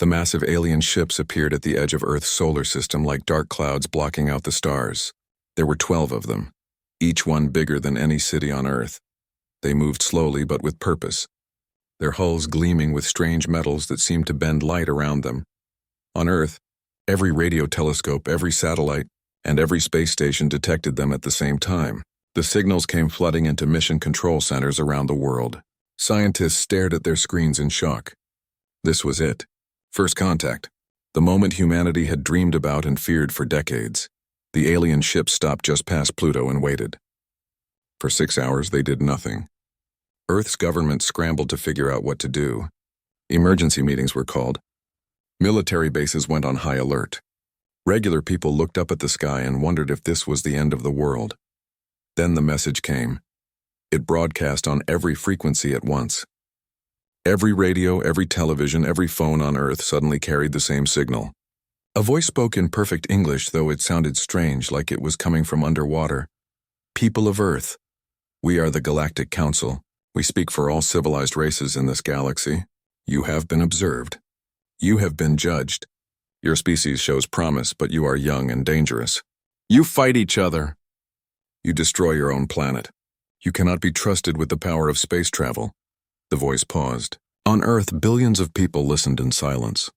The massive alien ships appeared at the edge of Earth's solar system like dark clouds blocking out the stars. There were 12 of them, each one bigger than any city on Earth. They moved slowly but with purpose, their hulls gleaming with strange metals that seemed to bend light around them. On Earth, every radio telescope, every satellite, and every space station detected them at the same time. The signals came flooding into mission control centers around the world. Scientists stared at their screens in shock. This was it. First contact. The moment humanity had dreamed about and feared for decades. The alien ship stopped just past Pluto and waited. For 6 hours, they did nothing. Earth's government scrambled to figure out what to do. Emergency meetings were called. Military bases went on high alert. Regular people looked up at the sky and wondered if this was the end of the world. Then the message came. It broadcast on every frequency at once. Every radio, every television, every phone on Earth suddenly carried the same signal. A voice spoke in perfect English, though it sounded strange, like it was coming from underwater. People of Earth, we are the Galactic Council. We speak for all civilized races in this galaxy. You have been observed. You have been judged. Your species shows promise, but you are young and dangerous. You fight each other. You destroy your own planet. You cannot be trusted with the power of space travel. The voice paused. On Earth, billions of people listened in silence.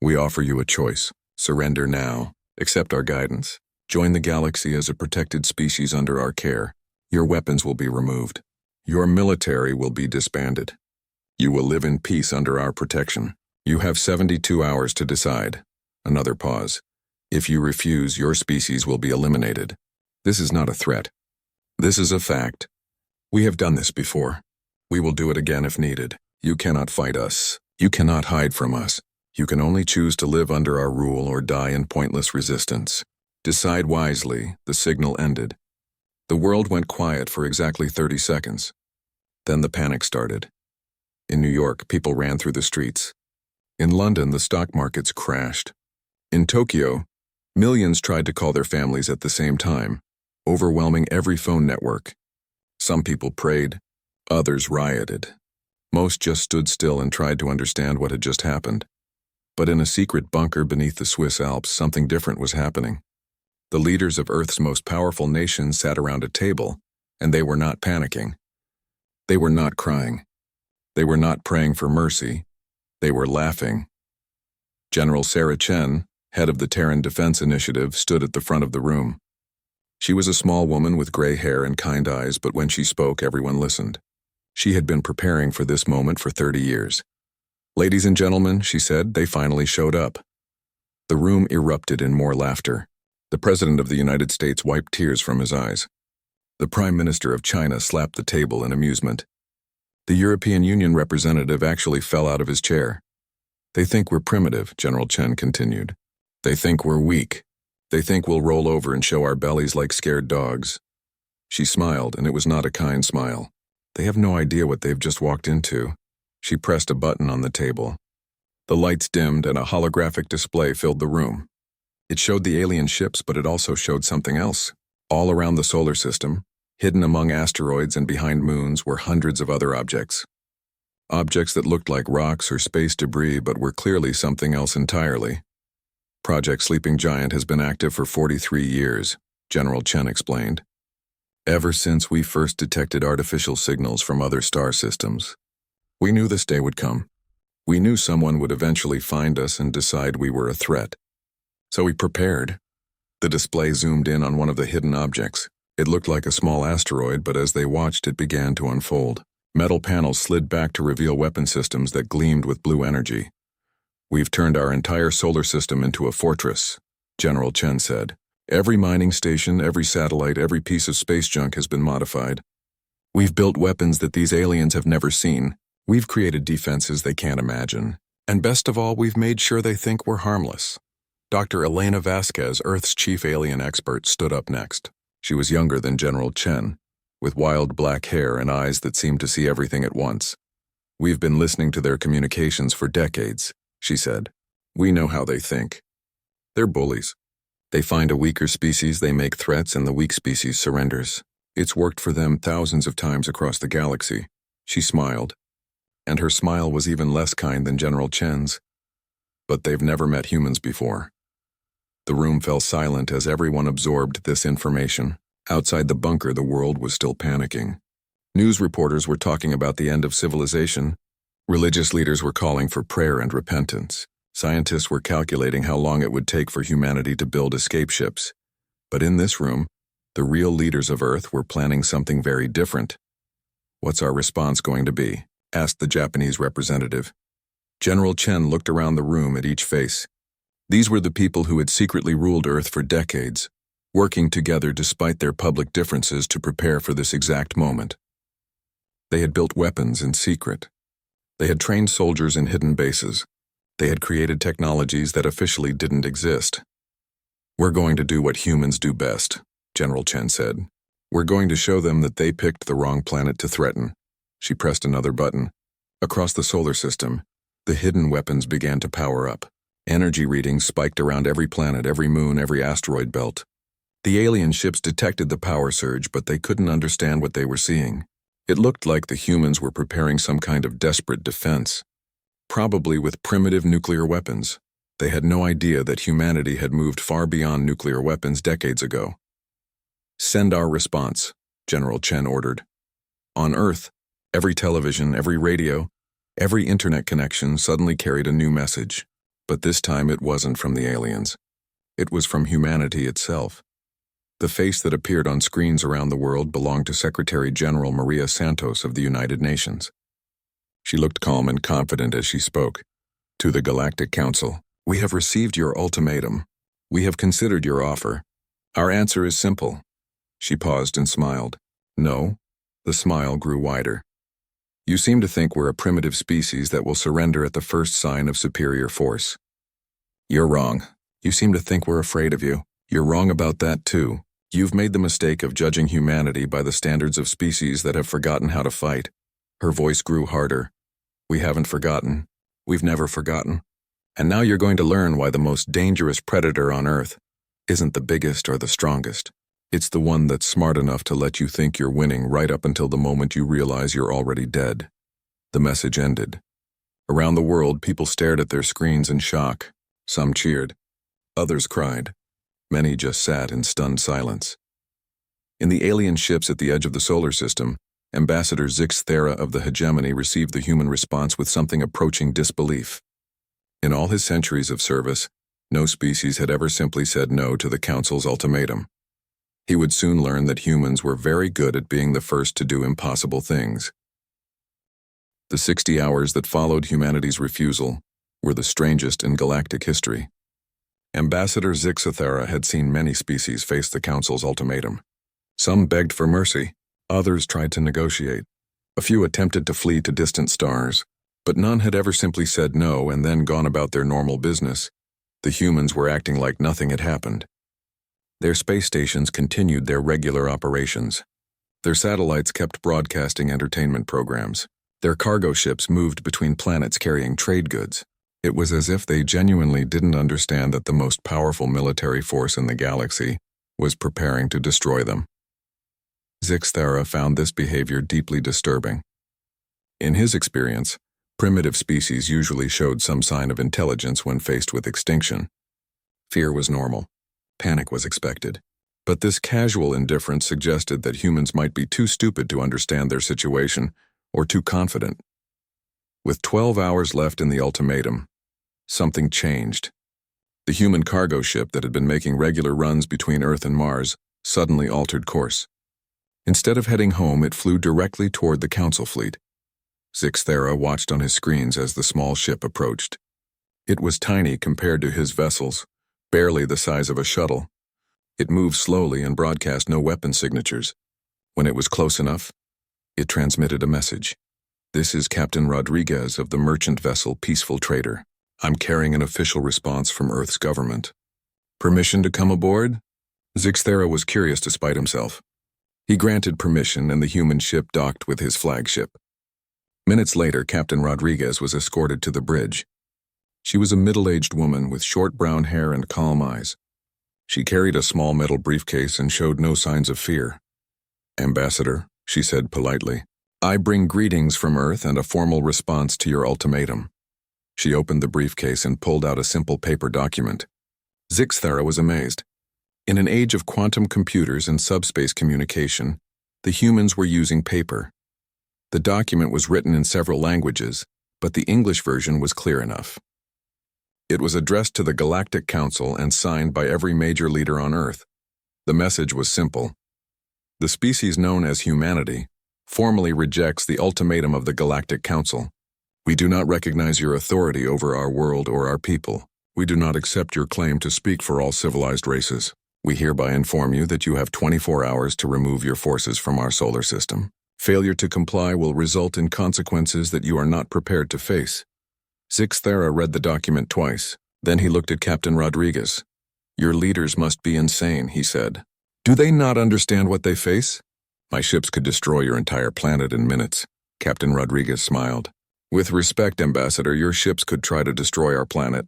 We offer you a choice. Surrender now. Accept our guidance. Join the galaxy as a protected species under our care. Your weapons will be removed. Your military will be disbanded. You will live in peace under our protection. You have 72 hours to decide. Another pause. If you refuse, your species will be eliminated. This is not a threat. This is a fact. We have done this before. We will do it again if needed. You cannot fight us. You cannot hide from us. You can only choose to live under our rule or die in pointless resistance. Decide wisely. The signal ended. The world went quiet for exactly 30 seconds. Then the panic started. In New York, people ran through the streets. In London, the stock markets crashed. In Tokyo, millions tried to call their families at the same time, overwhelming every phone network. Some people prayed, others rioted. Most just stood still and tried to understand what had just happened. But in a secret bunker beneath the Swiss Alps, something different was happening. The leaders of Earth's most powerful nations sat around a table, and they were not panicking. They were not crying. They were not praying for mercy. They were laughing. General Sarah Chen, head of the Terran Defense Initiative, stood at the front of the room. She was a small woman with gray hair and kind eyes, but when she spoke, everyone listened. She had been preparing for this moment for 30 years. Ladies and gentlemen, she said, they finally showed up. The room erupted in more laughter. The President of the United States wiped tears from his eyes. The Prime Minister of China slapped the table in amusement. The European Union representative actually fell out of his chair. They think we're primitive, General Chen continued. They think we're weak. They think we'll roll over and show our bellies like scared dogs. She smiled, and it was not a kind smile. They have no idea what they've just walked into. She pressed a button on the table. The lights dimmed and a holographic display filled the room. It showed the alien ships, but it also showed something else. All around the solar system, hidden among asteroids and behind moons, were hundreds of other objects. Objects that looked like rocks or space debris, but were clearly something else entirely. Project Sleeping Giant has been active for 43 years, General Chen explained. Ever since we first detected artificial signals from other star systems. We knew this day would come. We knew someone would eventually find us and decide we were a threat. So we prepared. The display zoomed in on one of the hidden objects. It looked like a small asteroid, but as they watched, it began to unfold. Metal panels slid back to reveal weapon systems that gleamed with blue energy. We've turned our entire solar system into a fortress, General Chen said. Every mining station, every satellite, every piece of space junk has been modified. We've built weapons that these aliens have never seen. We've created defenses they can't imagine. And best of all, we've made sure they think we're harmless. Dr. Elena Vasquez, Earth's chief alien expert, stood up next. She was younger than General Chen, with wild black hair and eyes that seemed to see everything at once. We've been listening to their communications for decades, she said. We know how they think. They're bullies. They find a weaker species, they make threats, and the weak species surrenders. It's worked for them thousands of times across the galaxy. She smiled. And her smile was even less kind than General Chen's. but they've never met humans before. The room fell silent as everyone absorbed this information. Outside the bunker, the world was still panicking. News reporters were talking about the end of civilization. Religious leaders were calling for prayer and repentance. Scientists were calculating how long it would take for humanity to build escape ships. But in this room, the real leaders of Earth were planning something very different. "What's our response going to be?" asked the Japanese representative. General Chen looked around the room at each face. These were the people who had secretly ruled Earth for decades, working together despite their public differences to prepare for this exact moment. They had built weapons in secret. They had trained soldiers in hidden bases. They had created technologies that officially didn't exist. "We're going to do what humans do best," General Chen said. "We're going to show them that they picked the wrong planet to threaten." She pressed another button. Across the solar system, the hidden weapons began to power up. Energy readings spiked around every planet, every moon, every asteroid belt. The alien ships detected the power surge, but they couldn't understand what they were seeing. It looked like the humans were preparing some kind of desperate defense, probably with primitive nuclear weapons. They had no idea that humanity had moved far beyond nuclear weapons decades ago. "Send our response," General Chen ordered. On Earth, every television, every radio, every internet connection suddenly carried a new message. But this time it wasn't from the aliens. It was from humanity itself. The face that appeared on screens around the world belonged to Secretary General Maria Santos of the United Nations. She looked calm and confident as she spoke. "To the Galactic Council, we have received your ultimatum. We have considered your offer. Our answer is simple." She paused and smiled. "No." The smile grew wider. "You seem to think we're a primitive species that will surrender at the first sign of superior force. You're wrong. You seem to think we're afraid of you. You're wrong about that too. You've made the mistake of judging humanity by the standards of species that have forgotten how to fight." Her voice grew harder. "We haven't forgotten. We've never forgotten. And now you're going to learn why the most dangerous predator on Earth isn't the biggest or the strongest. It's the one that's smart enough to let you think you're winning right up until the moment you realize you're already dead." The message ended. Around the world, people stared at their screens in shock. Some cheered. Others cried. Many just sat in stunned silence. In the alien ships at the edge of the solar system, Ambassador Zix Thera of the Hegemony received the human response with something approaching disbelief. In all his centuries of service, no species had ever simply said no to the Council's ultimatum. He would soon learn that humans were very good at being the first to do impossible things. The 60 hours that followed humanity's refusal were the strangest in galactic history. Ambassador Zixathera had seen many species face the Council's ultimatum. Some begged for mercy, others tried to negotiate. A few attempted to flee to distant stars, but none had ever simply said no and then gone about their normal business. The humans were acting like nothing had happened. Their space stations continued their regular operations. Their satellites kept broadcasting entertainment programs. Their cargo ships moved between planets carrying trade goods. It was as if they genuinely didn't understand that the most powerful military force in the galaxy was preparing to destroy them. Zixthera found this behavior deeply disturbing. In his experience, primitive species usually showed some sign of intelligence when faced with extinction. Fear was normal. Panic was expected. But this casual indifference suggested that humans might be too stupid to understand their situation or too confident. With 12 hours left in the ultimatum, something changed. The human cargo ship that had been making regular runs between Earth and Mars suddenly altered course. Instead of heading home, it flew directly toward the Council fleet. Zixthera watched on his screens as the small ship approached. It was tiny compared to his vessels, barely the size of a shuttle. It moved slowly and broadcast no weapon signatures. When it was close enough, it transmitted a message. "This is Captain Rodriguez of the merchant vessel Peaceful Trader. I'm carrying an official response from Earth's government. Permission to come aboard?" Zixthera was curious despite himself. He granted permission and the human ship docked with his flagship. Minutes later, Captain Rodriguez was escorted to the bridge. She was a middle-aged woman with short brown hair and calm eyes. She carried a small metal briefcase and showed no signs of fear. "Ambassador," she said politely, "I bring greetings from Earth and a formal response to your ultimatum." She opened the briefcase and pulled out a simple paper document. Zixthara was amazed. In an age of quantum computers and subspace communication, the humans were using paper. The document was written in several languages, but the English version was clear enough. It was addressed to the Galactic Council and signed by every major leader on Earth. The message was simple. The species known as humanity formally rejects the ultimatum of the Galactic Council. We do not recognize your authority over our world or our people. We do not accept your claim to speak for all civilized races. We hereby inform you that you have 24 hours to remove your forces from our solar system. Failure to comply will result in consequences that you are not prepared to face. Zixthara read the document twice. Then he looked at Captain Rodriguez. Your leaders must be insane, he said. Do they not understand what they face? My ships could destroy your entire planet in minutes. Captain Rodriguez smiled. With respect, Ambassador, your ships could try to destroy our planet.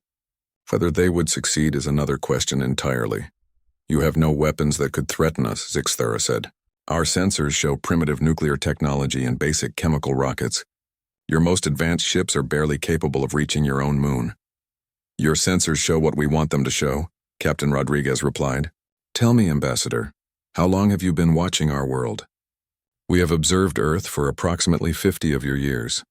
Whether they would succeed is another question entirely. You have no weapons that could threaten us, Zixthara said. Our sensors show primitive nuclear technology and basic chemical rockets. Your most advanced ships are barely capable of reaching your own moon. Your sensors show what we want them to show, Captain Rodriguez replied. Tell me, Ambassador, how long have you been watching our world? We have observed Earth for approximately 50 of your years.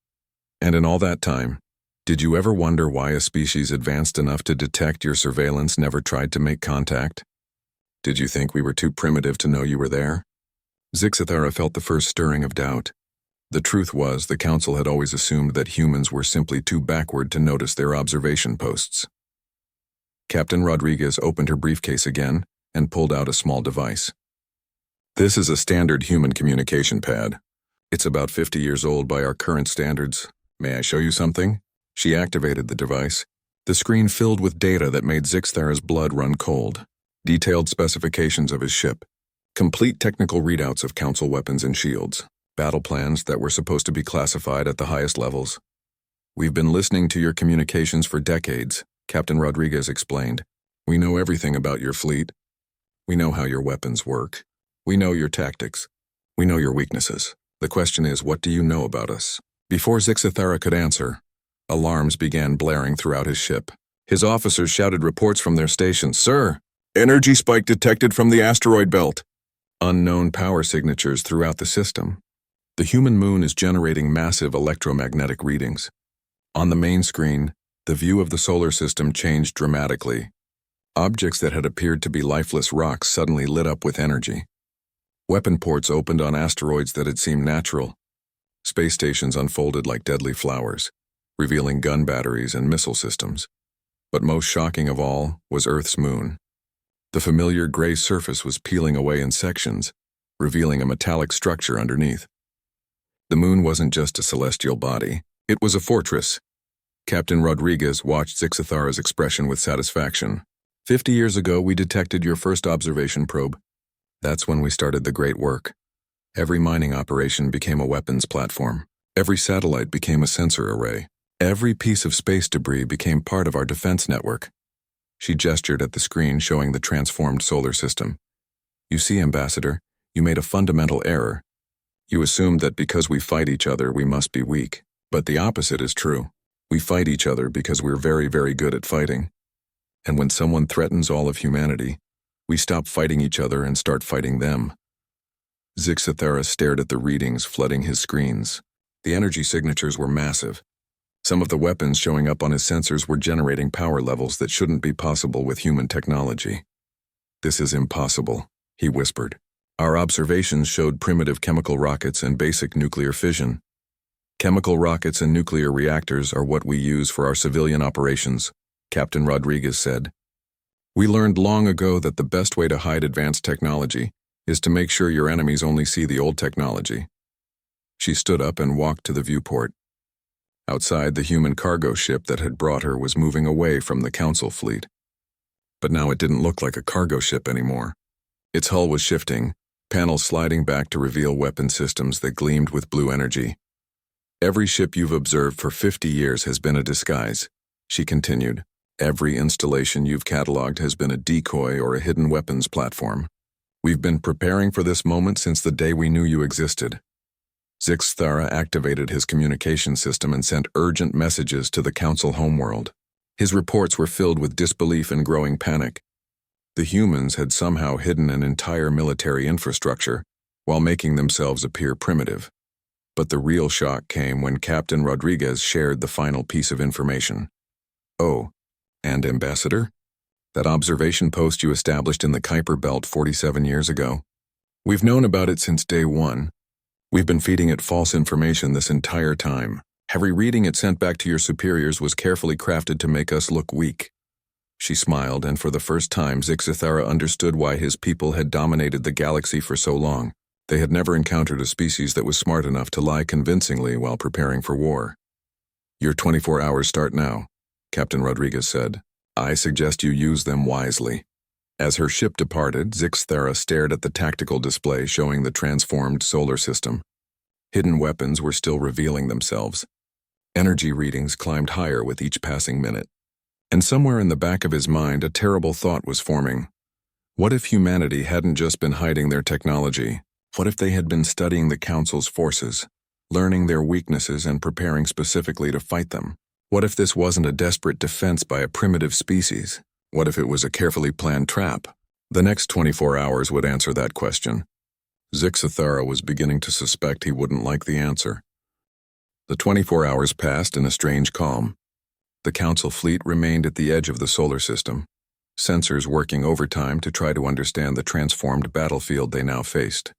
And in all that time, did you ever wonder why a species advanced enough to detect your surveillance never tried to make contact? Did you think we were too primitive to know you were there? Zixthara felt the first stirring of doubt. The truth was, the Council had always assumed that humans were simply too backward to notice their observation posts. Captain Rodriguez opened her briefcase again and pulled out a small device. This is a standard human communication pad. It's about 50 years old by our current standards. May I show you something? She activated the device. The screen filled with data that made Zixthara's blood run cold. Detailed specifications of his ship. Complete technical readouts of Council weapons and shields. Battle plans that were supposed to be classified at the highest levels. We've been listening to your communications for decades, Captain Rodriguez explained. We know everything about your fleet. We know how your weapons work. We know your tactics. We know your weaknesses. The question is, what do you know about us? Before Zixthara could answer, alarms began blaring throughout his ship. His officers shouted reports from their stations. Sir, energy spike detected from the asteroid belt. Unknown power signatures throughout the system. The human moon is generating massive electromagnetic readings. On the main screen, the view of the solar system changed dramatically. Objects that had appeared to be lifeless rocks suddenly lit up with energy. Weapon ports opened on asteroids that had seemed natural. Space stations unfolded like deadly flowers, revealing gun batteries and missile systems. But most shocking of all was Earth's moon. The familiar gray surface was peeling away in sections, revealing a metallic structure underneath. The moon wasn't just a celestial body, it was a fortress. Captain Rodriguez watched Zixthara's expression with satisfaction. 50 years ago, we detected your first observation probe. That's when we started the great work. Every mining operation became a weapons platform. Every satellite became a sensor array. Every piece of space debris became part of our defense network. She gestured at the screen showing the transformed solar system. You see, Ambassador, you made a fundamental error. You assumed that because we fight each other, we must be weak. But the opposite is true. We fight each other because we're very, very good at fighting. And when someone threatens all of humanity, we stop fighting each other and start fighting them. Zixthara stared at the readings flooding his screens. The energy signatures were massive. Some of the weapons showing up on his sensors were generating power levels that shouldn't be possible with human technology. This is impossible, he whispered. Our observations showed primitive chemical rockets and basic nuclear fission. Chemical rockets and nuclear reactors are what we use for our civilian operations, Captain Rodriguez said. We learned long ago that the best way to hide advanced technology is to make sure your enemies only see the old technology. She stood up and walked to the viewport. Outside, the human cargo ship that had brought her was moving away from the Council fleet. But now it didn't look like a cargo ship anymore. Its hull was shifting, panels sliding back to reveal weapon systems that gleamed with blue energy. Every ship you've observed for 50 years has been a disguise, she continued. Every installation you've cataloged has been a decoy or a hidden weapons platform. We've been preparing for this moment since the day we knew you existed. Zixthara activated his communication system and sent urgent messages to the Council homeworld. His reports were filled with disbelief and growing panic. The humans had somehow hidden an entire military infrastructure while making themselves appear primitive. But the real shock came when Captain Rodriguez shared the final piece of information. "Oh, and Ambassador? That observation post you established in the Kuiper Belt 47 years ago? We've known about it since day one. We've been feeding it false information this entire time. Every reading it sent back to your superiors was carefully crafted to make us look weak." She smiled, and for the first time Zixthara understood why his people had dominated the galaxy for so long. They had never encountered a species that was smart enough to lie convincingly while preparing for war. "Your 24 hours start now," Captain Rodriguez said. "I suggest you use them wisely." As her ship departed, Zixthara stared at the tactical display showing the transformed solar system. Hidden weapons were still revealing themselves. Energy readings climbed higher with each passing minute. And somewhere in the back of his mind, a terrible thought was forming. What if humanity hadn't just been hiding their technology? What if they had been studying the Council's forces, learning their weaknesses and preparing specifically to fight them? What if this wasn't a desperate defense by a primitive species? What if it was a carefully planned trap? The next 24 hours would answer that question. Zixthara was beginning to suspect he wouldn't like the answer. The 24 hours passed in a strange calm. The Council fleet remained at the edge of the solar system, sensors working overtime to try to understand the transformed battlefield they now faced.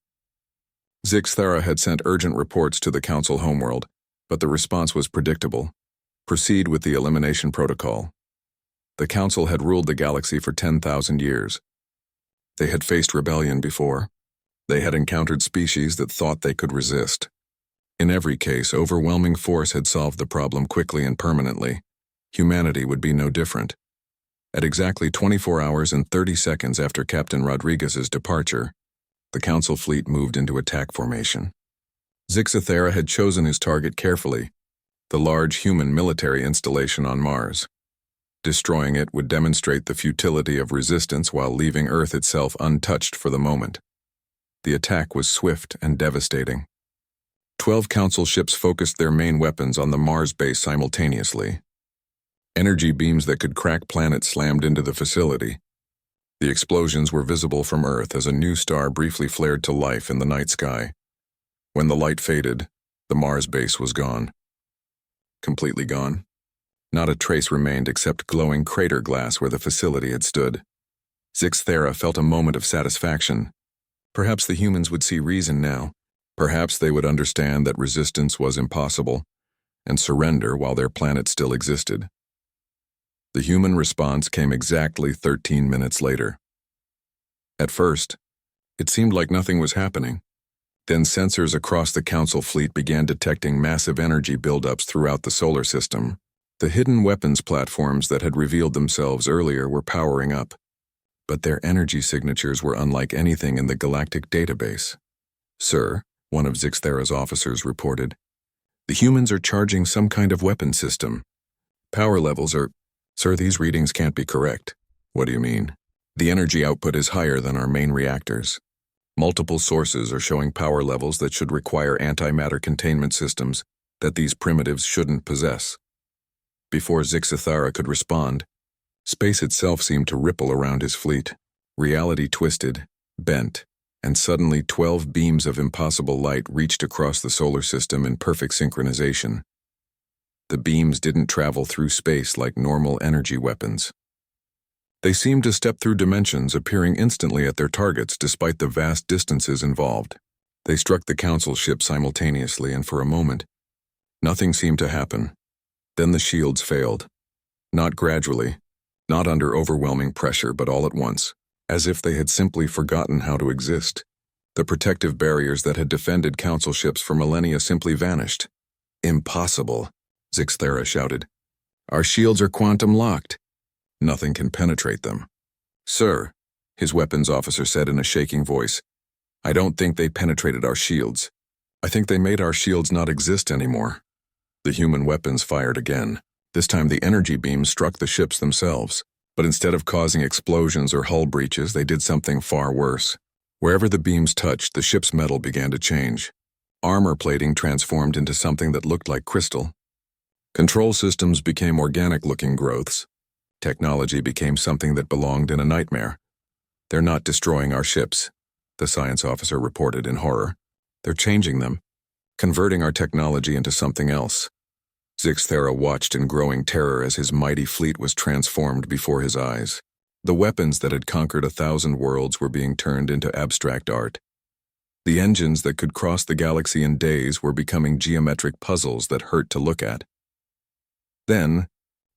Zixthara had sent urgent reports to the Council homeworld, but the response was predictable. Proceed with the elimination protocol. The Council had ruled the galaxy for 10,000 years. They had faced rebellion before. They had encountered species that thought they could resist. In every case, overwhelming force had solved the problem quickly and permanently. Humanity would be no different. At exactly 24 hours and 30 seconds after Captain Rodriguez's departure, the Council fleet moved into attack formation. Zixthara had chosen his target carefully, the large human military installation on Mars. Destroying it would demonstrate the futility of resistance while leaving Earth itself untouched for the moment. The attack was swift and devastating. 12 Council ships focused their main weapons on the Mars base simultaneously. Energy beams that could crack planets slammed into the facility. The explosions were visible from Earth as a new star briefly flared to life in the night sky. When the light faded, the Mars base was gone. Completely gone. Not a trace remained except glowing crater glass where the facility had stood. Zixthara felt a moment of satisfaction. Perhaps the humans would see reason now. Perhaps they would understand that resistance was impossible and surrender while their planet still existed. The human response came exactly 13 minutes later. At first, it seemed like nothing was happening. Then sensors across the Council fleet began detecting massive energy buildups throughout the solar system. The hidden weapons platforms that had revealed themselves earlier were powering up, but their energy signatures were unlike anything in the galactic database. "Sir," one of Zixthara's officers reported, "the humans are charging some kind of weapon system. Power levels are—" "Sir, these readings can't be correct." "What do you mean?" "The energy output is higher than our main reactors. Multiple sources are showing power levels that should require antimatter containment systems that these primitives shouldn't possess." Before Zixthara could respond, space itself seemed to ripple around his fleet. Reality twisted, bent, and suddenly 12 beams of impossible light reached across the solar system in perfect synchronization. The beams didn't travel through space like normal energy weapons. They seemed to step through dimensions, appearing instantly at their targets despite the vast distances involved. They struck the Council ship simultaneously, and for a moment, nothing seemed to happen. Then the shields failed. Not gradually, not under overwhelming pressure, but all at once, as if they had simply forgotten how to exist. The protective barriers that had defended Council ships for millennia simply vanished. "Impossible," Zixthara shouted. "Our shields are quantum locked. Nothing can penetrate them." "Sir," his weapons officer said in a shaking voice, "I don't think they penetrated our shields. I think they made our shields not exist anymore." The human weapons fired again. This time the energy beams struck the ships themselves, but instead of causing explosions or hull breaches, they did something far worse. Wherever the beams touched, the ship's metal began to change. Armor plating transformed into something that looked like crystal. Control systems became organic-looking growths. Technology became something that belonged in a nightmare. "They're not destroying our ships," the science officer reported in horror. "They're changing them, converting our technology into something else." Zixthera watched in growing terror as his mighty fleet was transformed before his eyes. The weapons that had conquered 1,000 worlds were being turned into abstract art. The engines that could cross the galaxy in days were becoming geometric puzzles that hurt to look at. Then,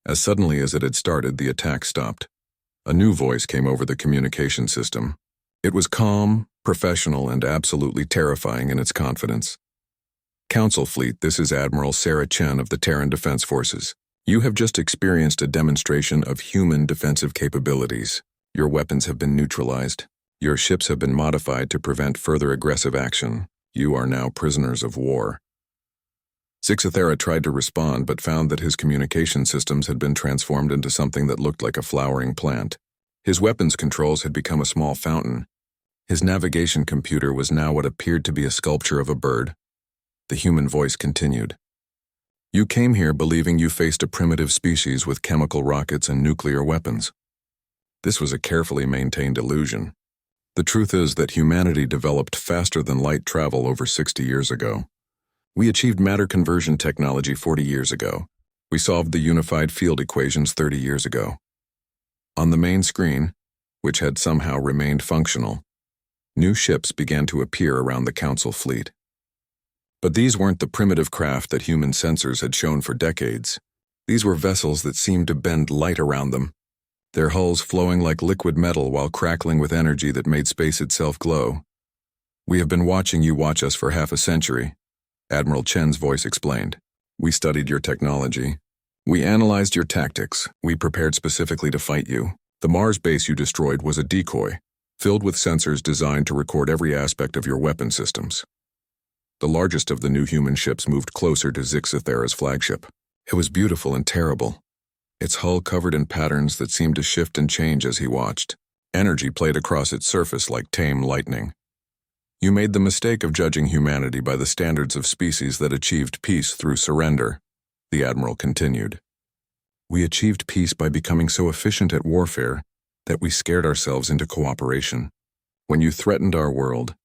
as suddenly as it had started, the attack stopped. A new voice came over the communication system. It was calm, professional, and absolutely terrifying in its confidence. "Council Fleet, this is Admiral Sarah Chen of the Terran Defense Forces. You have just experienced a demonstration of human defensive capabilities. Your weapons have been neutralized. Your ships have been modified to prevent further aggressive action. You are now prisoners of war." Zixthera tried to respond but found that his communication systems had been transformed into something that looked like a flowering plant. His weapons controls had become a small fountain. His navigation computer was now what appeared to be a sculpture of a bird. The human voice continued. "You came here believing you faced a primitive species with chemical rockets and nuclear weapons. This was a carefully maintained illusion. The truth is that humanity developed faster than light travel over 60 years ago. We achieved matter conversion technology 40 years ago. We solved the unified field equations 30 years ago. On the main screen, which had somehow remained functional, new ships began to appear around the Council fleet. But these weren't the primitive craft that human sensors had shown for decades. These were vessels that seemed to bend light around them, their hulls flowing like liquid metal while crackling with energy that made space itself glow. "We have been watching you watch us for half a century," Admiral Chen's voice explained. "We studied your technology. We analyzed your tactics. We prepared specifically to fight you. The Mars base you destroyed was a decoy, filled with sensors designed to record every aspect of your weapon systems." The largest of the new human ships moved closer to Zixthera's flagship. It was beautiful and terrible, its hull covered in patterns that seemed to shift and change as he watched. Energy played across its surface like tame lightning. "You made the mistake of judging humanity by the standards of species that achieved peace through surrender," the Admiral continued. "We achieved peace by becoming so efficient at warfare that we scared ourselves into cooperation. When you threatened our world,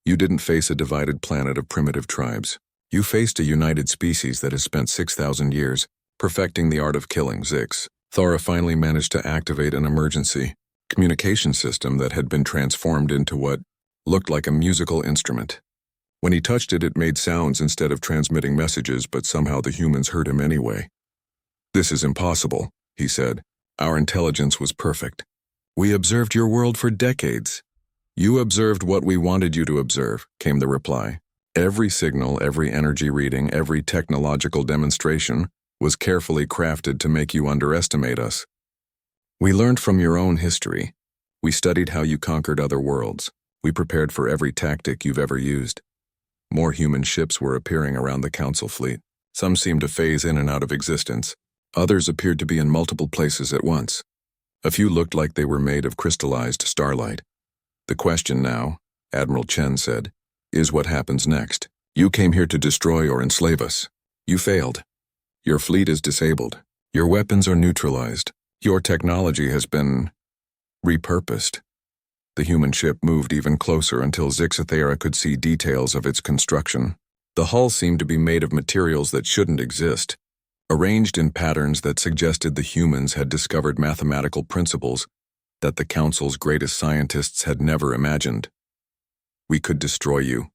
you didn't face a divided planet of primitive tribes. You faced a united species that has spent 6,000 years perfecting the art of killing." Zixthera finally managed to activate an emergency communication system that had been transformed into what looked like a musical instrument. When he touched it, it made sounds instead of transmitting messages, but somehow the humans heard him anyway. "This is impossible," he said. "Our intelligence was perfect. We observed your world for decades." "You observed what we wanted you to observe," came the reply. "Every signal, every energy reading, every technological demonstration was carefully crafted to make you underestimate us. We learned from your own history. We studied how you conquered other worlds. We prepared for every tactic you've ever used." More human ships were appearing around the Council fleet. Some seemed to phase in and out of existence. Others appeared to be in multiple places at once. A few looked like they were made of crystallized starlight. "The question now," Admiral Chen said, "is what happens next. You came here to destroy or enslave us. You failed. Your fleet is disabled. Your weapons are neutralized. Your technology has been repurposed." The human ship moved even closer until Zixthera could see details of its construction. The hull seemed to be made of materials that shouldn't exist, arranged in patterns that suggested the humans had discovered mathematical principles that the Council's greatest scientists had never imagined. "We could destroy you,"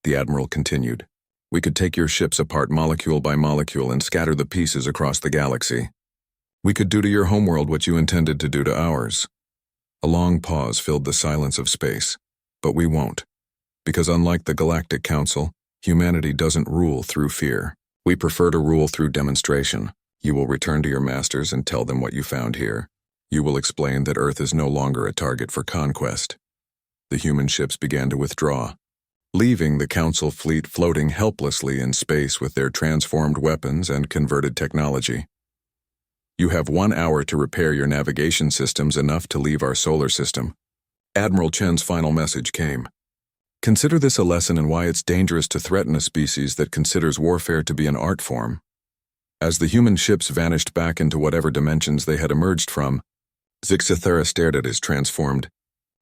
the Admiral continued. "We could take your ships apart molecule by molecule and scatter the pieces across the galaxy. We could do to your homeworld what you intended to do to ours." A long pause filled the silence of space. "But we won't. Because unlike the Galactic Council, humanity doesn't rule through fear. We prefer to rule through demonstration. You will return to your masters and tell them what you found here. You will explain that Earth is no longer a target for conquest." The human ships began to withdraw, leaving the Council fleet floating helplessly in space with their transformed weapons and converted technology. "You have 1 hour to repair your navigation systems enough to leave our solar system." Admiral Chen's final message came. Consider this a lesson in why it's dangerous to threaten a species that considers warfare to be an art form. As the human ships vanished back into whatever dimensions they had emerged from, Zixathera stared at his transformed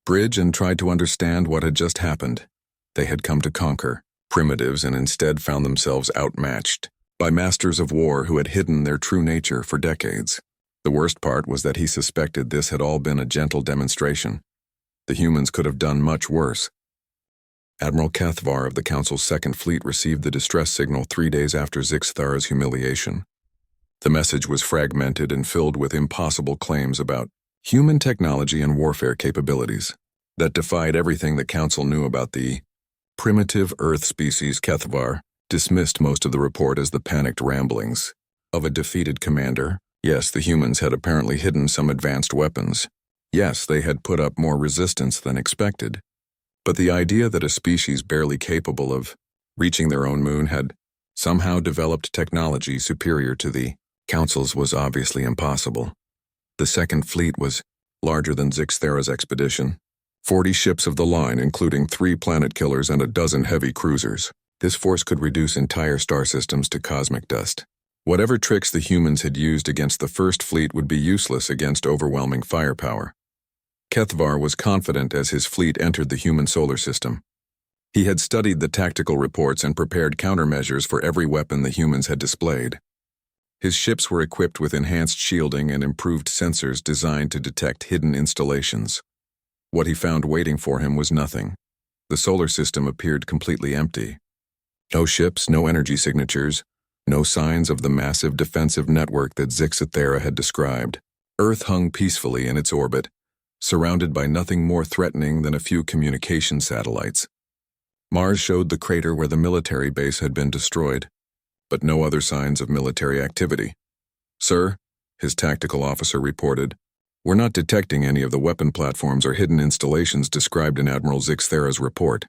bridge and tried to understand what had just happened. They had come to conquer primitives and instead found themselves outmatched by masters of war who had hidden their true nature for decades. The worst part was that he suspected this had all been a gentle demonstration. The humans could have done much worse. Admiral Kethvar of the Council's Second Fleet received the distress signal 3 days after Zixathera's humiliation. The message was fragmented and filled with impossible claims about human technology and warfare capabilities that defied everything the Council knew about the primitive Earth species. Kethvar dismissed most of the report as the panicked ramblings of a defeated commander. Yes, the humans had apparently hidden some advanced weapons. Yes, they had put up more resistance than expected. But the idea that a species barely capable of reaching their own moon had somehow developed technology superior to the Council's was obviously impossible. The Second Fleet was larger than Zixathera's expedition. 40 ships of the line, including 3 planet killers and a dozen heavy cruisers. This force could reduce entire star systems to cosmic dust. Whatever tricks the humans had used against the First Fleet would be useless against overwhelming firepower. Kethvar was confident as his fleet entered the human solar system. He had studied the tactical reports and prepared countermeasures for every weapon the humans had displayed. His ships were equipped with enhanced shielding and improved sensors designed to detect hidden installations. What he found waiting for him was nothing. The solar system appeared completely empty. No ships, no energy signatures, no signs of the massive defensive network that Zixathera had described. Earth hung peacefully in its orbit, surrounded by nothing more threatening than a few communication satellites. Mars showed the crater where the military base had been destroyed, but no other signs of military activity. "Sir," his tactical officer reported, "we're not detecting any of the weapon platforms or hidden installations described in Admiral Zixathera's report."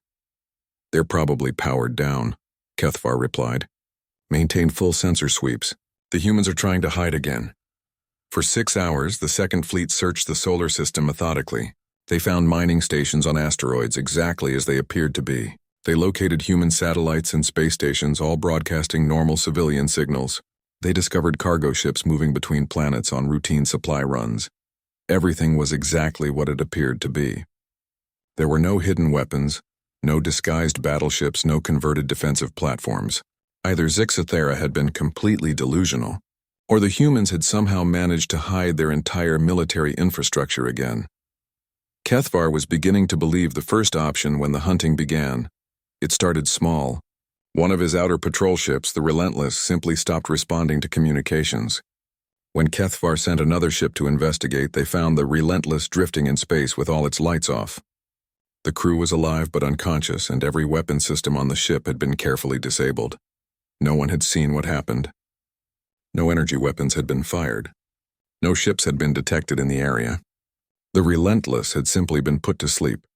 "They're probably powered down," Kethvar replied. "Maintain full sensor sweeps. The humans are trying to hide again." For 6 hours, the Second Fleet searched the solar system methodically. They found mining stations on asteroids exactly as they appeared to be. They located human satellites and space stations, all broadcasting normal civilian signals. They discovered cargo ships moving between planets on routine supply runs. Everything was exactly what it appeared to be. There were no hidden weapons, no disguised battleships, no converted defensive platforms. Either Zixathera had been completely delusional, or the humans had somehow managed to hide their entire military infrastructure again. Kethvar was beginning to believe the first option when the hunting began. It started small. One of his outer patrol ships, the Relentless, simply stopped responding to communications. When Kethvar sent another ship to investigate, they found the Relentless drifting in space with all its lights off. The crew was alive but unconscious, and every weapon system on the ship had been carefully disabled. No one had seen what happened. No energy weapons had been fired. No ships had been detected in the area. The Relentless had simply been put to sleep.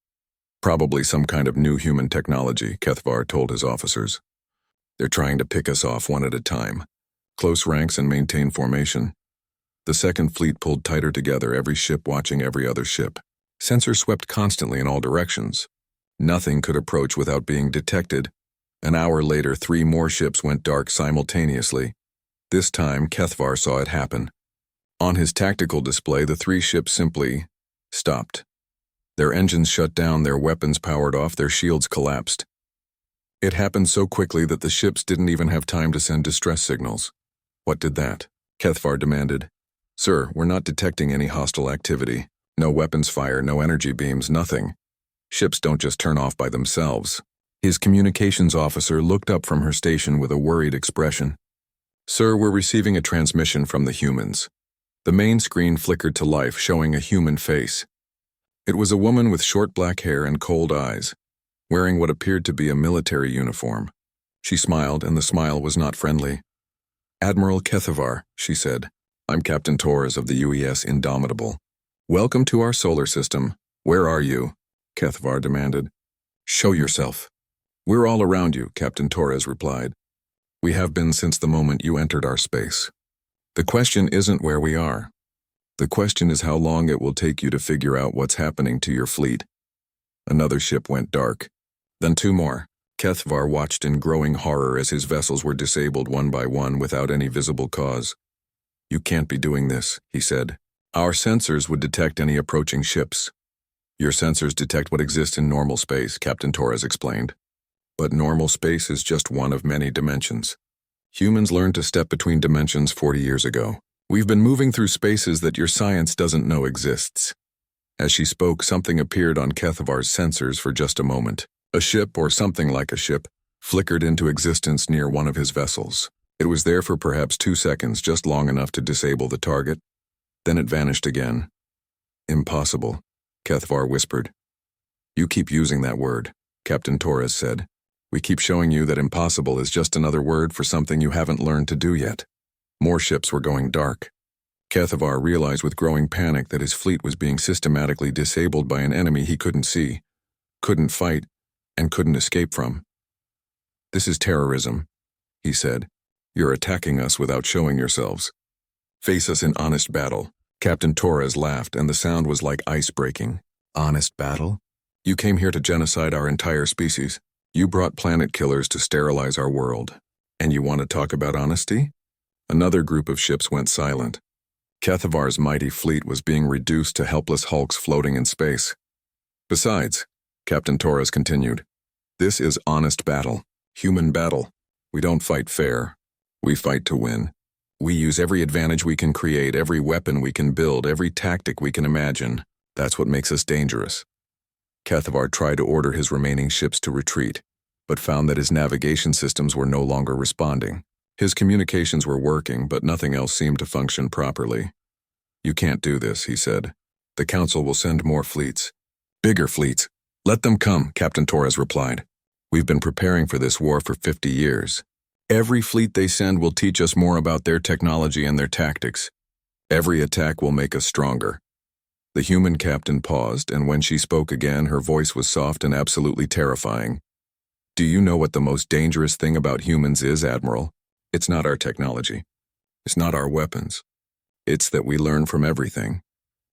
Probably some kind of new human technology, Kethvar told his officers. "They're trying to pick us off one at a time. Close ranks and maintain formation." The Second Fleet pulled tighter together, every ship watching every other ship. Sensors swept constantly in all directions. Nothing could approach without being detected. An hour later, 3 more ships went dark simultaneously. This time, Kethvar saw it happen. On his tactical display, the 3 ships simply stopped. Their engines shut down, their weapons powered off, their shields collapsed. It happened so quickly that the ships didn't even have time to send distress signals. "What did that?" Kethvar demanded. "Sir, we're not detecting any hostile activity. No weapons fire, no energy beams, nothing. Ships don't just turn off by themselves." His communications officer looked up from her station with a worried expression. "Sir, we're receiving a transmission from the humans." The main screen flickered to life, showing a human face. It was a woman with short black hair and cold eyes, wearing what appeared to be a military uniform. She smiled, and the smile was not friendly. "Admiral Kethvar," she said. "I'm Captain Torres of the UES Indomitable. Welcome to our solar system. Where are you?" Kethvar demanded. "Show yourself." "We're all around you," Captain Torres replied. "We have been since the moment you entered our space. The question isn't where we are. The question is how long it will take you to figure out what's happening to your fleet." Another ship went dark. Then two more. Kethvar watched in growing horror as his vessels were disabled one by one without any visible cause. "You can't be doing this," he said. "Our sensors would detect any approaching ships." "Your sensors detect what exists in normal space," Captain Torres explained. "But normal space is just one of many dimensions. Humans learned to step between dimensions 40 years ago. We've been moving through spaces that your science doesn't know exists." As she spoke, something appeared on Kethavar's sensors for just a moment. A ship, or something like a ship, flickered into existence near one of his vessels. It was there for perhaps 2 seconds, just long enough to disable the target. Then it vanished again. "Impossible," Kethavar whispered. "You keep using that word," Captain Torres said. "We keep showing you that impossible is just another word for something you haven't learned to do yet." More ships were going dark. Kethavar realized with growing panic that his fleet was being systematically disabled by an enemy he couldn't see, couldn't fight, and couldn't escape from. "This is terrorism," he said. "You're attacking us without showing yourselves. Face us in honest battle." Captain Torres laughed, and the sound was like ice breaking. "Honest battle? You came here to genocide our entire species. You brought planet killers to sterilize our world. And you want to talk about honesty?" Another group of ships went silent. Kethavar's mighty fleet was being reduced to helpless hulks floating in space. "Besides," Captain Torres continued, "this is honest battle, human battle. We don't fight fair. We fight to win. We use every advantage we can create, every weapon we can build, every tactic we can imagine. That's what makes us dangerous." Kethavar tried to order his remaining ships to retreat, but found that his navigation systems were no longer responding. His communications were working, but nothing else seemed to function properly. "You can't do this," he said. "The Council will send more fleets. Bigger fleets. Let them come," Captain Torres replied. "We've been preparing for this war for 50 years. Every fleet they send will teach us more about their technology and their tactics. Every attack will make us stronger." The human captain paused, and when she spoke again, her voice was soft and absolutely terrifying. "Do you know what the most dangerous thing about humans is, Admiral? It's not our technology. It's not our weapons. It's that we learn from everything.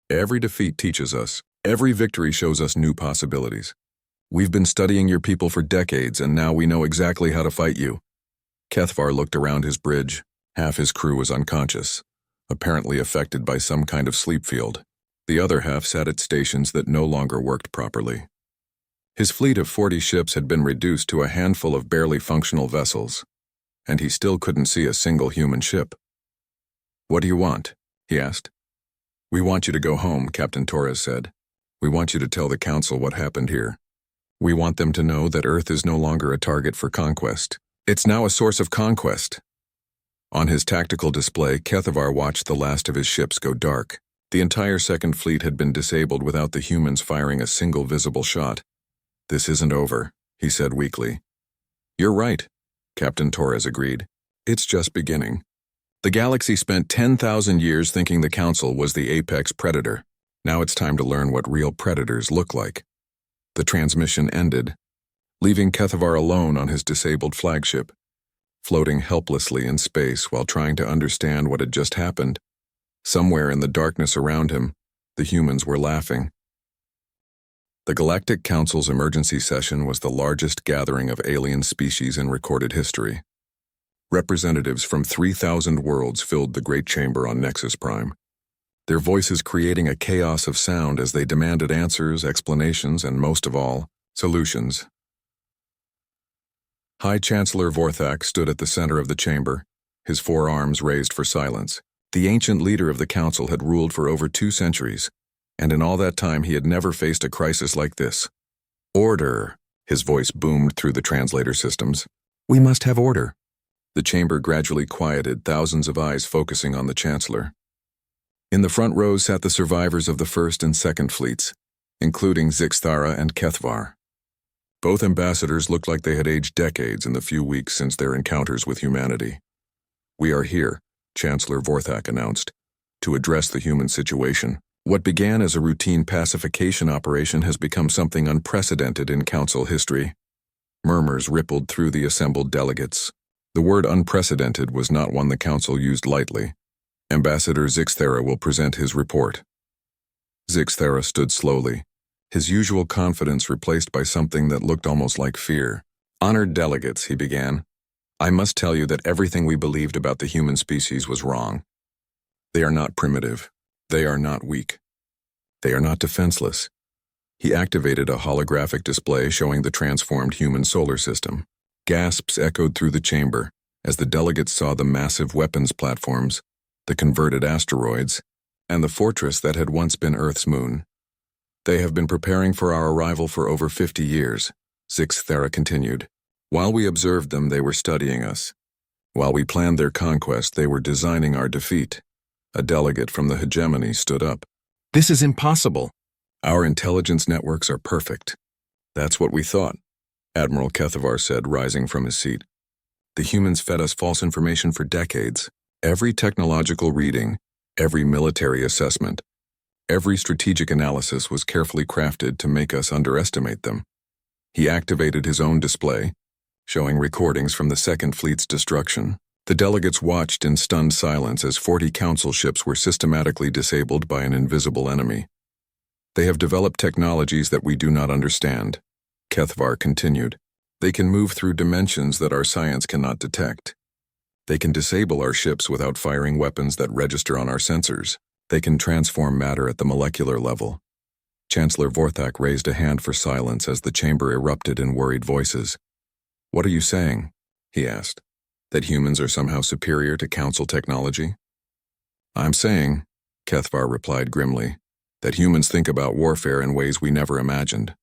Every defeat teaches us. Every victory shows us new possibilities. We've been studying your people for decades, and now we know exactly how to fight you." Kethvar looked around his bridge. Half his crew was unconscious, apparently affected by some kind of sleep field. The other half sat at stations that no longer worked properly. His fleet of 40 ships had been reduced to a handful of barely functional vessels, and he still couldn't see a single human ship. "What do you want?" he asked. "We want you to go home," Captain Torres said. "We want you to tell the Council what happened here. We want them to know that Earth is no longer a target for conquest. It's now a source of conquest." On his tactical display, Kethavar watched the last of his ships go dark. The entire Second Fleet had been disabled without the humans firing a single visible shot. "This isn't over," he said weakly. "You're right," Captain Torres agreed. "It's just beginning. The galaxy spent 10,000 years thinking the Council was the apex predator. Now it's time to learn what real predators look like." The transmission ended, leaving Kethavar alone on his disabled flagship, floating helplessly in space while trying to understand what had just happened. Somewhere in the darkness around him, the humans were laughing. The Galactic Council's emergency session was the largest gathering of alien species in recorded history. Representatives from 3,000 worlds filled the Great Chamber on Nexus Prime, their voices creating a chaos of sound as they demanded answers, explanations, and most of all, solutions. High Chancellor Vorthak stood at the center of the chamber, his 4 arms raised for silence. The ancient leader of the Council had ruled for over 2 centuries, and in all that time he had never faced a crisis like this. "Order," his voice boomed through the translator systems. "We must have order." The chamber gradually quieted, thousands of eyes focusing on the Chancellor. In the front rows sat the survivors of the First and Second Fleets, including Zixthara and Kethvar. Both ambassadors looked like they had aged decades in the few weeks since their encounters with humanity. "We are here," Chancellor Vorthak announced, "to address the human situation. What began as a routine pacification operation has become something unprecedented in Council history." Murmurs rippled through the assembled delegates. The word unprecedented was not one the Council used lightly. Ambassador Zixthara will present his report. Zixthara stood slowly, his usual confidence replaced by something that looked almost like fear. "Honored delegates," he began, "I must tell you that everything we believed about the human species was wrong. They are not primitive. They are not weak. They are not defenseless." He activated a holographic display showing the transformed human solar system. Gasps echoed through the chamber as the delegates saw the massive weapons platforms, the converted asteroids, and the fortress that had once been Earth's moon. "They have been preparing for our arrival for over 50 years, Sixth Thera continued. "While we observed them, they were studying us. While we planned their conquest, they were designing our defeat." A delegate from the hegemony stood up. "This is impossible. Our intelligence networks are perfect." "That's what we thought," Admiral Kethavar said, rising from his seat. "The humans fed us false information for decades. Every technological reading, every military assessment, every strategic analysis was carefully crafted to make us underestimate them." He activated his own display, showing recordings from the Second Fleet's destruction. The delegates watched in stunned silence as 40 council ships were systematically disabled by an invisible enemy. "They have developed technologies that we do not understand," Kethvar continued. "They can move through dimensions that our science cannot detect. They can disable our ships without firing weapons that register on our sensors. They can transform matter at the molecular level." Chancellor Vorthak raised a hand for silence as the chamber erupted in worried voices. "What are you saying?" he asked. "That humans are somehow superior to council technology?" "I'm saying," Kethvar replied grimly, "that humans think about warfare in ways we never imagined.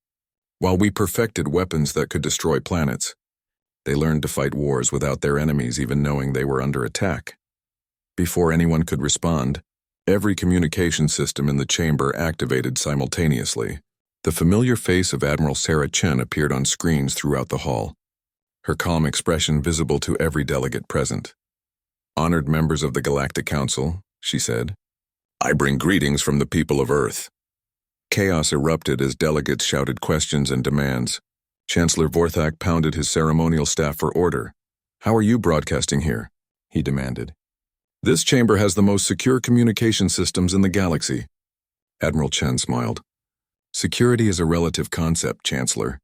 While we perfected weapons that could destroy planets, they learned to fight wars without their enemies even knowing they were under attack. Before anyone could respond, every communication system in the chamber activated simultaneously. The familiar face of Admiral Sarah Chen appeared on screens throughout the hall, her calm expression visible to every delegate present. "Honored members of the Galactic Council," she said, "I bring greetings from the people of Earth." Chaos erupted as delegates shouted questions and demands. Chancellor Vorthak pounded his ceremonial staff for order. "How are you broadcasting here?" he demanded. "This chamber has the most secure communication systems in the galaxy." Admiral Chen smiled. "Security is a relative concept, Chancellor.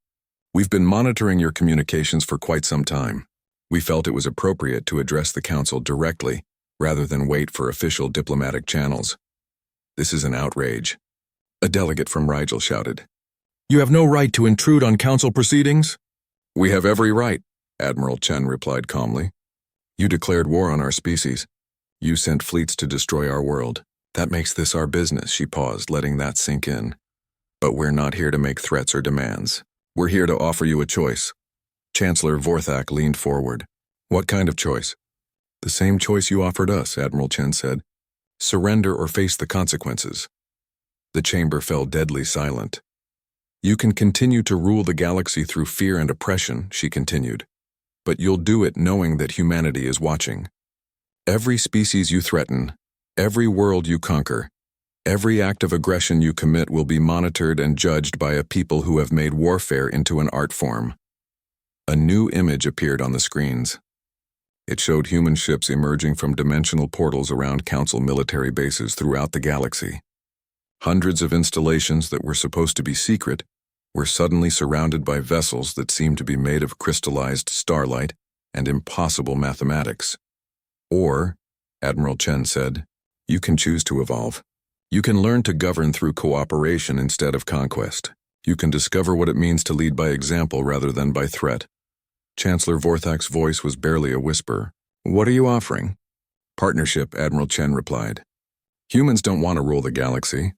We've been monitoring your communications for quite some time. We felt it was appropriate to address the Council directly, rather than wait for official diplomatic channels." "This is an outrage," a delegate from Rigel shouted. "You have no right to intrude on Council proceedings." "We have every right," Admiral Chen replied calmly. "You declared war on our species. You sent fleets to destroy our world. That makes this our business," she paused, letting that sink in. "But we're not here to make threats or demands. We're here to offer you a choice." Chancellor Vorthak leaned forward. "What kind of choice?" "The same choice you offered us," Admiral Chen said. "Surrender or face the consequences." The chamber fell deadly silent. "You can continue to rule the galaxy through fear and oppression," she continued, "but you'll do it knowing that humanity is watching. Every species you threaten, every world you conquer, every act of aggression you commit will be monitored and judged by a people who have made warfare into an art form." A new image appeared on the screens. It showed human ships emerging from dimensional portals around Council military bases throughout the galaxy. Hundreds of installations that were supposed to be secret were suddenly surrounded by vessels that seemed to be made of crystallized starlight and impossible mathematics. "Or," Admiral Chen said, "you can choose to evolve. You can learn to govern through cooperation instead of conquest. You can discover what it means to lead by example rather than by threat." Chancellor Vorthak's voice was barely a whisper. "What are you offering?" "Partnership," Admiral Chen replied. "Humans don't want to rule the galaxy.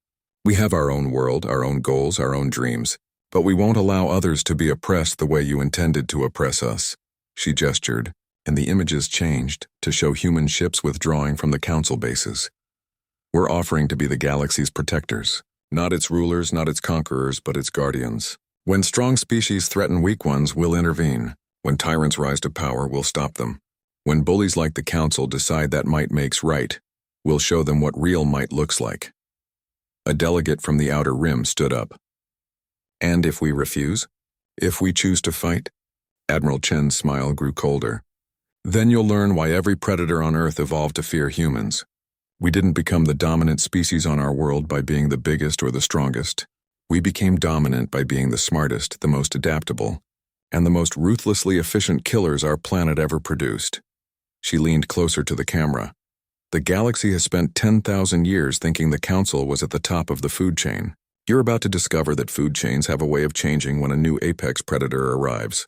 We have our own world, our own goals, our own dreams, but we won't allow others to be oppressed the way you intended to oppress us." She gestured, and the images changed to show human ships withdrawing from the Council bases. "We're offering to be the galaxy's protectors. Not its rulers, not its conquerors, but its guardians. When strong species threaten weak ones, we'll intervene. When tyrants rise to power, we'll stop them. When bullies like the Council decide that might makes right, we'll show them what real might looks like." A delegate from the Outer Rim stood up. "And if we refuse? If we choose to fight?" Admiral Chen's smile grew colder. "Then you'll learn why every predator on Earth evolved to fear humans. We didn't become the dominant species on our world by being the biggest or the strongest. We became dominant by being the smartest, the most adaptable, and the most ruthlessly efficient killers our planet ever produced. She leaned closer to the camera. The galaxy has spent 10,000 years thinking the Council was at the top of the food chain. You're about to discover that food chains have a way of changing when a new apex predator arrives.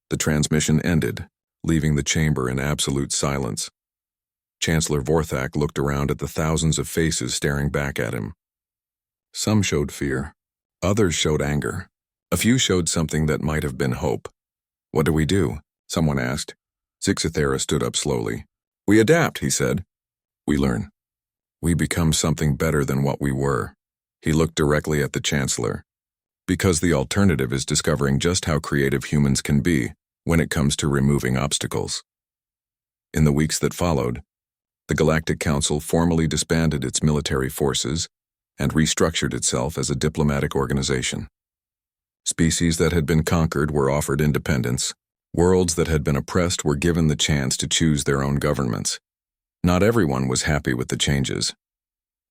The transmission ended, leaving the chamber in absolute silence. Chancellor Vorthak looked around at the thousands of faces staring back at him. Some showed fear. Others showed anger. A few showed something that might have been hope. "What do we do?" someone asked. Zixithera stood up slowly. "We adapt," he said. "We learn. We become something better than what we were." He looked directly at the Chancellor. "Because the alternative is discovering just how creative humans can be when it comes to removing obstacles." In the weeks that followed, the Galactic Council formally disbanded its military forces and restructured itself as a diplomatic organization. Species that had been conquered were offered independence. Worlds that had been oppressed were given the chance to choose their own governments. Not everyone was happy with the changes.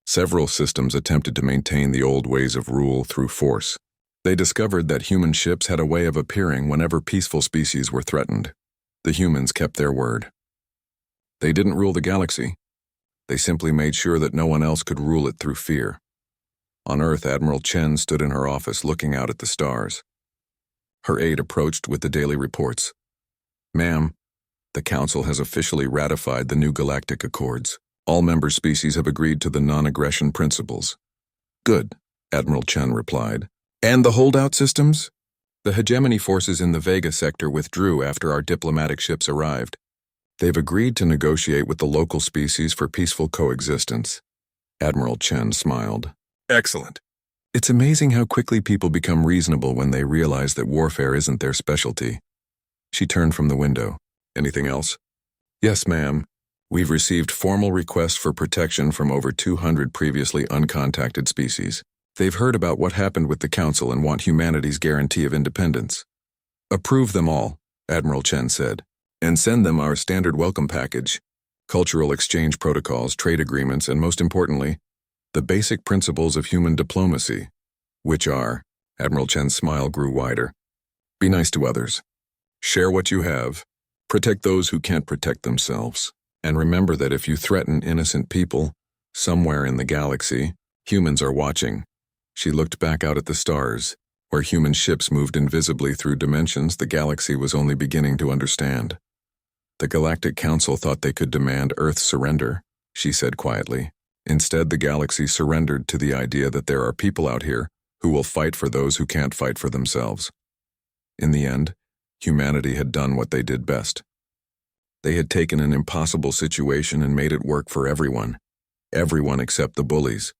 Several systems attempted to maintain the old ways of rule through force. They discovered that human ships had a way of appearing whenever peaceful species were threatened. The humans kept their word. They didn't rule the galaxy. They simply made sure that no one else could rule it through fear. On Earth, Admiral Chen stood in her office looking out at the stars. Her aide approached with the daily reports. "Ma'am, the Council has officially ratified the new Galactic Accords. All member species have agreed to the non-aggression principles." "Good," Admiral Chen replied. "And the holdout systems?" "The hegemony forces in the Vega sector withdrew after our diplomatic ships arrived. They've agreed to negotiate with the local species for peaceful coexistence." Admiral Chen smiled. "Excellent. It's amazing how quickly people become reasonable when they realize that warfare isn't their specialty." She turned from the window. "Anything else?" "Yes, ma'am. We've received formal requests for protection from over 200 previously uncontacted species. They've heard about what happened with the Council and want humanity's guarantee of independence." "Approve them all," Admiral Chen said, "and send them our standard welcome package, cultural exchange protocols, trade agreements, and most importantly, the basic principles of human diplomacy, which are," Admiral Chen's smile grew wider, "be nice to others, share what you have, protect those who can't protect themselves, and remember that if you threaten innocent people, somewhere in the galaxy, humans are watching." She looked back out at the stars, where human ships moved invisibly through dimensions the galaxy was only beginning to understand. "The Galactic Council thought they could demand Earth's surrender," she said quietly. "Instead, the galaxy surrendered to the idea that there are people out here who will fight for those who can't fight for themselves." In the end, humanity had done what they did best. They had taken an impossible situation and made it work for everyone except the bullies.